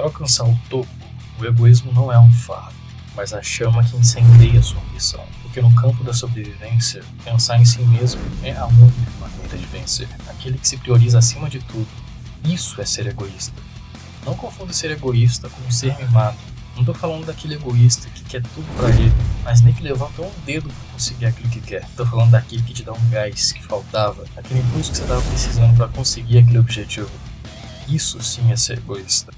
Para alcançar o topo, o egoísmo não é um fardo, mas a chama que incendeia sua ambição. Porque no campo da sobrevivência, pensar em si mesmo é a única maneira de vencer. Aquele que se prioriza acima de tudo, isso é ser egoísta. Não confunda ser egoísta com ser mimado. Não tô falando daquele egoísta que quer tudo pra ele, mas nem que levanta um dedo pra conseguir aquilo que quer. Tô falando daquele que te dá um gás que faltava, aquele impulso que você tava precisando pra conseguir aquele objetivo. Isso sim é ser egoísta.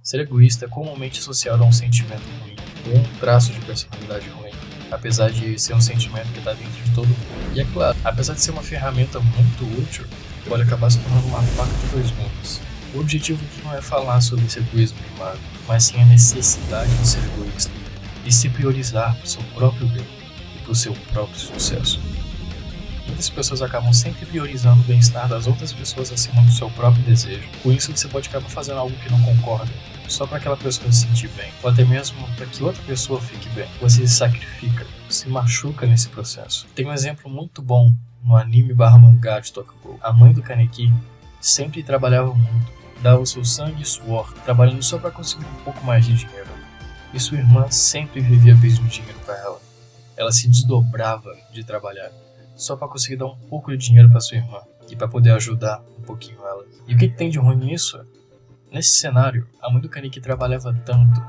Ser egoísta é comumente associado a um sentimento ruim, ou um traço de personalidade ruim, apesar de ser um sentimento que está dentro de todo mundo. E é claro, apesar de ser uma ferramenta muito útil, pode acabar se tornando uma faca de dois gumes. O objetivo aqui não é falar sobre esse egoísmo mimado, mas sim a necessidade de ser egoísta, de se priorizar para o seu próprio bem e para o seu próprio sucesso. Muitas pessoas acabam sempre priorizando o bem-estar das outras pessoas acima do seu próprio desejo. Com isso, você pode acabar fazendo algo que não concorda, só para aquela pessoa se sentir bem, ou até mesmo para que outra pessoa fique bem. Você se sacrifica, se machuca nesse processo. Tem um exemplo muito bom no anime/mangá de Tokugou. A mãe do Kaneki sempre trabalhava muito, dava o seu sangue e suor, trabalhando só para conseguir um pouco mais de dinheiro. E sua irmã sempre vivia pedindo dinheiro para ela. Ela se desdobrava de trabalhar, só para conseguir dar um pouco de dinheiro para sua irmã e para poder ajudar um pouquinho ela. E o que tem de ruim nisso? Nesse cenário, a mãe do Kaneki trabalhava tanto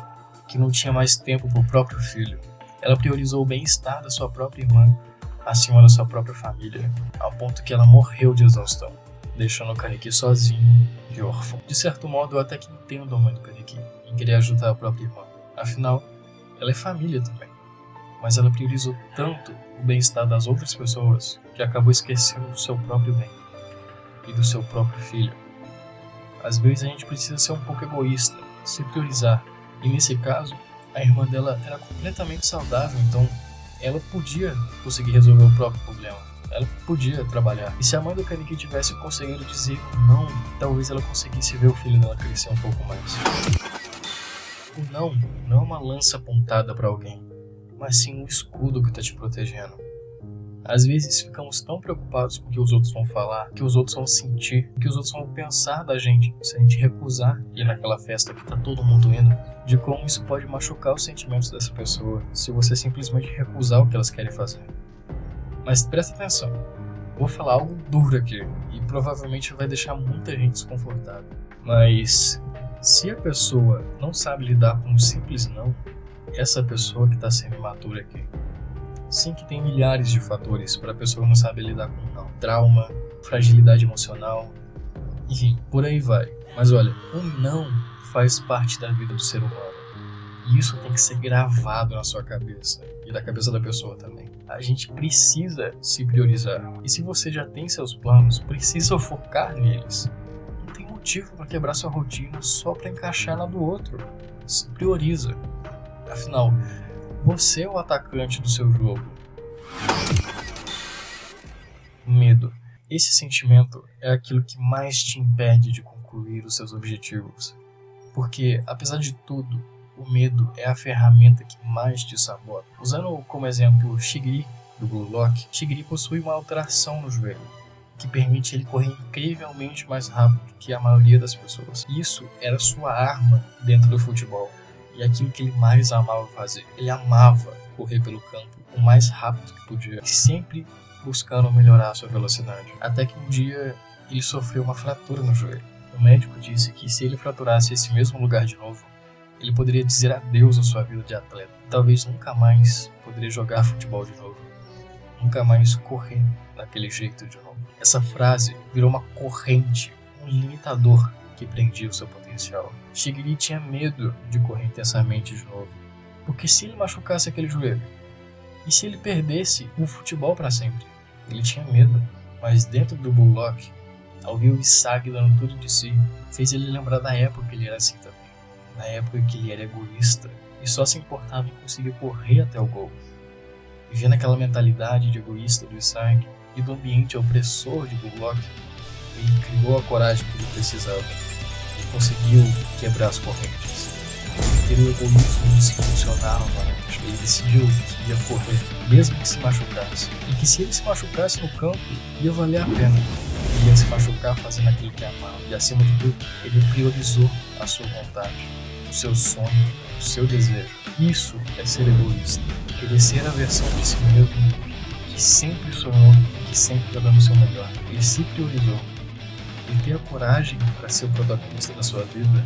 que não tinha mais tempo para o próprio filho. Ela priorizou o bem-estar da sua própria irmã acima da sua própria família, ao ponto que ela morreu de exaustão, deixando o Kaneki sozinho e órfão. De certo modo, eu até que entendo a mãe do Kaneki em querer ajudar a própria irmã. Afinal, ela é família também. Mas ela priorizou tanto o bem-estar das outras pessoas que acabou esquecendo do seu próprio bem e do seu próprio filho. Às vezes a gente precisa ser um pouco egoísta, se priorizar. E nesse caso, a irmã dela era completamente saudável, então ela podia conseguir resolver o próprio problema. Ela podia trabalhar. E se a mãe do Kaneki tivesse conseguido dizer não, talvez ela conseguisse ver o filho dela crescer um pouco mais. O não é uma lança apontada para alguém, mas sim um escudo que está te protegendo. Às vezes ficamos tão preocupados com o que os outros vão falar, o que os outros vão sentir, o que os outros vão pensar da gente se a gente recusar ir naquela festa que tá todo mundo indo, de como isso pode machucar os sentimentos dessa pessoa se você simplesmente recusar o que elas querem fazer. Mas presta atenção, vou falar algo duro aqui e provavelmente vai deixar muita gente desconfortável. Mas se a pessoa não sabe lidar com um simples não, essa pessoa que está sendo imatura aqui. Sim que tem milhares de fatores para a pessoa não saber lidar com não. Trauma, fragilidade emocional, enfim, por aí vai. Mas olha, o não faz parte da vida do ser humano. E isso tem que ser gravado na sua cabeça e da cabeça da pessoa também. A gente precisa se priorizar. E se você já tem seus planos, precisa focar neles. Não tem motivo para quebrar sua rotina só para encaixar na do outro. Se prioriza. Afinal, você é o atacante do seu jogo. Medo. Esse sentimento é aquilo que mais te impede de concluir os seus objetivos. Porque, apesar de tudo, o medo é a ferramenta que mais te sabota. Usando como exemplo Shigiri, do Blue Lock, Shigiri possui uma alteração no joelho, que permite ele correr incrivelmente mais rápido que a maioria das pessoas. Isso era sua arma dentro do futebol. E aquilo que ele mais amava fazer. Ele amava correr pelo campo o mais rápido que podia, sempre buscando melhorar a sua velocidade. Até que um dia ele sofreu uma fratura no joelho. O médico disse que se ele fraturasse esse mesmo lugar de novo, ele poderia dizer adeus à sua vida de atleta. Talvez nunca mais poderia jogar futebol de novo. Nunca mais correr daquele jeito de novo. Essa frase virou uma corrente, um limitador que prendia o seu potencial. Shigiri tinha medo de correr intensamente de novo, porque se ele machucasse aquele joelho, e se ele perdesse o futebol para sempre? Ele tinha medo, mas dentro do Blue Lock, ao ver o Isagi dando tudo de si, fez ele lembrar da época que ele era assim também, na época que ele era egoísta e só se importava em conseguir correr até o gol. E vendo aquela mentalidade de egoísta do Isagi e do ambiente opressor de Blue Lock, ele criou a coragem que ele precisava e conseguiu quebrar as correntes. ter o egoísmo de se impulsionar novamente. Ele decidiu que ia correr, mesmo que se machucasse. E que se ele se machucasse no campo, ia valer a pena. Ele ia se machucar fazendo aquilo que amava. E acima de tudo, ele priorizou a sua vontade, o seu sonho, o seu desejo. Isso é ser egoísta. Querer ser a versão de si mesmo que sempre sonhou, que sempre está dando o seu melhor. Ele se priorizou. E ter a coragem para ser o protagonista da sua vida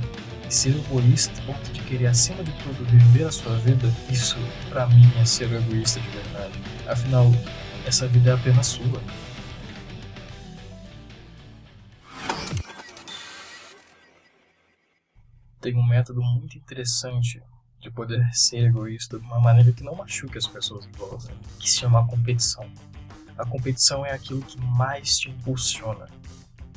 e ser egoísta, a ponto de querer acima de tudo viver a sua vida, isso para mim é ser egoísta de verdade. Afinal, essa vida é apenas sua. Tem um método muito interessante de poder ser egoísta de uma maneira que não machuque as pessoas em volta, que se chama a competição. A competição é aquilo que mais te impulsiona,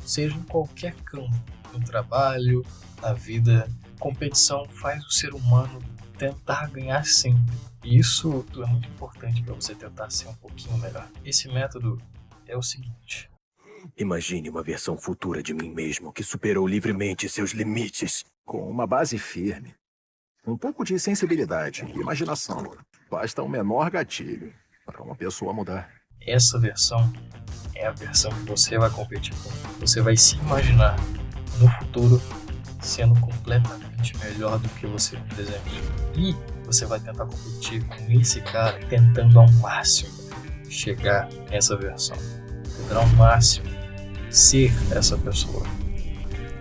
seja em qualquer campo, no trabalho, na vida. Competição faz o ser humano tentar ganhar sempre. E isso é muito importante para você tentar ser um pouquinho melhor. Esse método é o seguinte: imagine uma versão futura de mim mesmo que superou livremente seus limites. Com uma base firme, um pouco de sensibilidade e imaginação, basta um menor gatilho para uma pessoa mudar. Essa versão é a versão que você vai competir com. Você vai se imaginar no futuro sendo completamente melhor do que você no presente. E você vai tentar competir com esse cara, tentando ao máximo chegar nessa versão. Tentar ao máximo ser essa pessoa.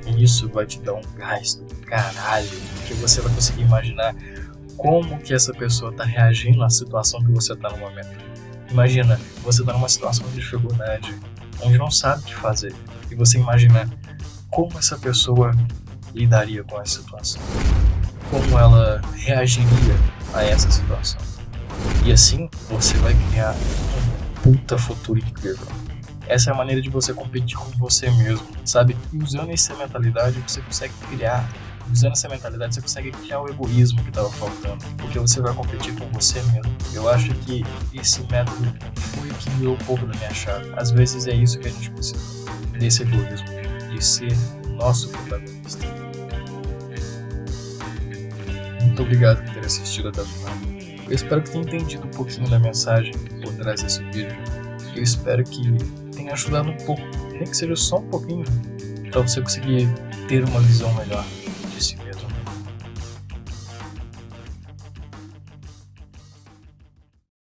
E isso vai te dar um gás do caralho, porque você vai conseguir imaginar como que essa pessoa está reagindo à situação que você está no momento. Imagina, você está numa situação de dificuldade, onde não sabe o que fazer, e você imagina como essa pessoa lidaria com essa situação, como ela reagiria a essa situação. E assim, você vai criar um puta futuro incrível. Essa é a maneira de você competir com você mesmo, sabe? E usando essa mentalidade, você consegue criar. Usando essa mentalidade, você consegue criar o egoísmo que estava faltando, porque você vai competir com você mesmo. Eu acho que esse método foi o que virou um pouco da minha chave. Às vezes é isso que a gente precisa, desse egoísmo, de ser o nosso protagonista. Muito obrigado por ter assistido até o final. Eu espero que tenha entendido um pouquinho da mensagem por trás desse vídeo. Eu espero que tenha ajudado um pouco, nem que seja só um pouquinho, para você conseguir ter uma visão melhor